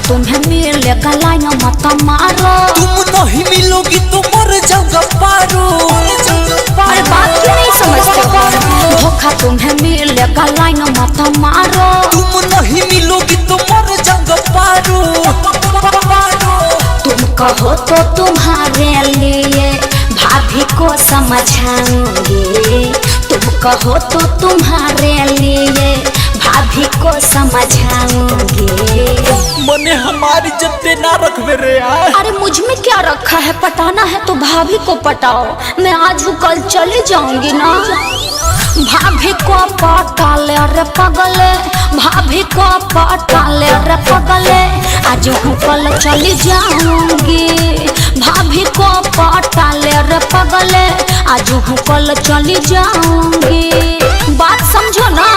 तुम्हें मिलेगा लाइन मत मारो। तुम नहीं मिलोगी तो मर जाऊंगा पारो। अरे बात क्यों नहीं समझते? धोखा तुम्हें मिलेगा लाइन मत मारो। तुम नहीं मिलोगी तो मर जाऊंगा पारो। तुम कहो तो तुम्हारे लिए भाभी को समझाऊंगी। तुम कहो तो तुम्हारे लिए भाभी को समझाऊंगी। मने हमारी जत्ते ना रख मेरे यार। अरे मुझ में क्या रखा है? पटाना है तो भाभी को पटाओ। मैं आज हूँ कल चली जाऊंगी ना। भाभी को पटा ले रे पगले, भाभी को पटा ले रे पगले, आज हूँ कल चली जाऊंगी। भाभी को पटा ले रे पगले, आज हूँ कल चली जाऊंगी। बात समझो ना।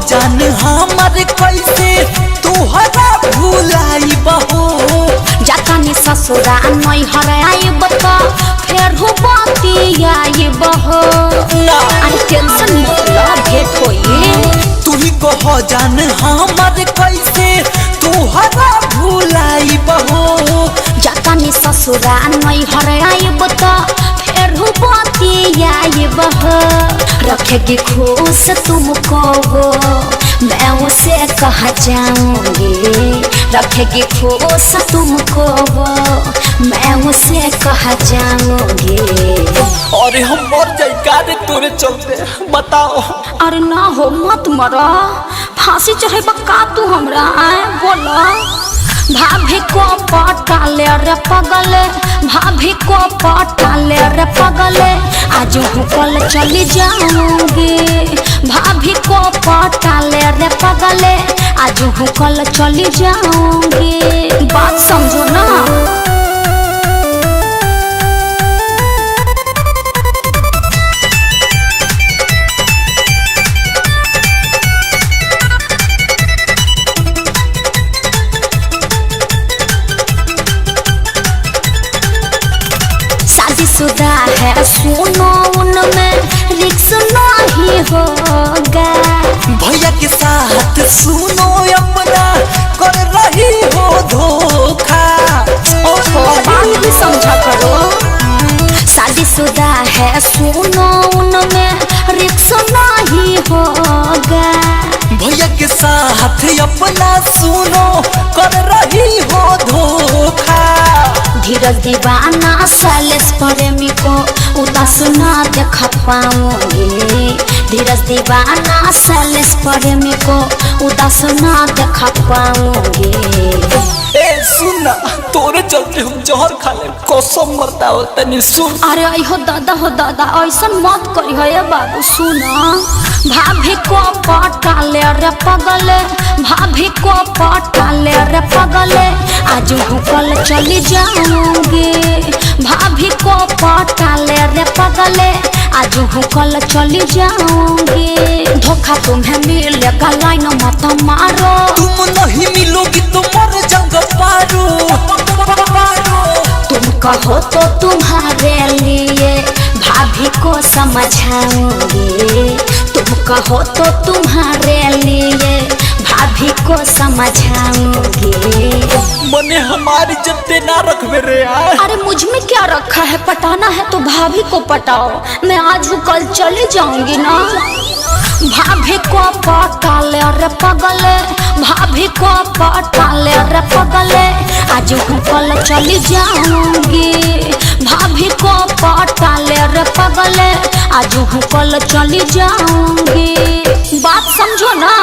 जान हमारे कैसे तुहरा भुलाई बहो। जातानी ससुरा नहीं हराई बता फिर हो बाती आई बहो। अरे टेंशन मत लो, भेंट होई। तू ही कहो जान हमारे कैसे तुहरा भुलाई बहो। जातानी ससुरा नहीं हराई बता फिर हो बाती आई बहो। रखेगी खुश तुमको वो, मैं उसे कहा जाऊंगी। रखेगी खुश तुमको वो, मैं उसे कहा जाऊंगी। अरे हम मर जाए कारे तोरे चलते, बताओ। अरे ना हो मत मरो, फांसी चढ़े का तू हमरा आए बोलो। भाभी को पटा ले रे पगले, भाभी को पटा ले रे पगले, आज हूँ कल चली जाऊंगी। भाभी को पटा ले रे पगले, आज हूँ कल चली जाऊंगी। बात समझो ना। शादीशुदा है सुनो, उनमें रिक्स नहीं होगा। भैया के साथ सुनो अपना कर रही हो धोखा। बात भी समझा करो। शादीशुदा है सुनो, उनमें रिक्स नहीं होगा। भैया के साथ अपना सुनो कर रही हो धोखा। धीरज दीवाना सैलेस प्रेमी को उदास ना देख पाऊंगी। धीरज दीवाना सैलेस प्रेमी को उदास ना देख पाऊंगी। ए सुन, तोरे चलते हम जहर खा ले, कसम मरता हो तनी सुन। अरे हो दादा, हो दादा, ऐसा मत करी हो ये बाबू। सुना, भाभी को पटा ले रे पगले, भाभी को पटा ले रे पगले, आज हूँ कल चली जाऊंगी। भाभी को पटा ले रे पगले, आज हूँ कल चली जाऊंगी। धोखा तुम्हें मिलेगा लाइन मत मारो। तुम नहीं मिलोगी तो मर जाऊंगा पारो। तुम कहो तो तुम्हारे लिए भाभी को समझाऊंगी। तुम कहो तो तुम्हारे लिए भाभी को समझाऊंगी। मने हमारी जत्ते ना रख मेरे यार। अरे मुझ में क्या रखा है? पटाना है तो भाभी को पटाओ। मैं आज हूँ कल चली जाऊंगी ना। भाभी को पटा ले रे पगले, भाभी को पटा ले रे पगले, आज हूँ कल चली जाऊंगी। भाभी को पटा ले रे पगले, आज हूँ कल चली जाऊंगी। बात समझो ना।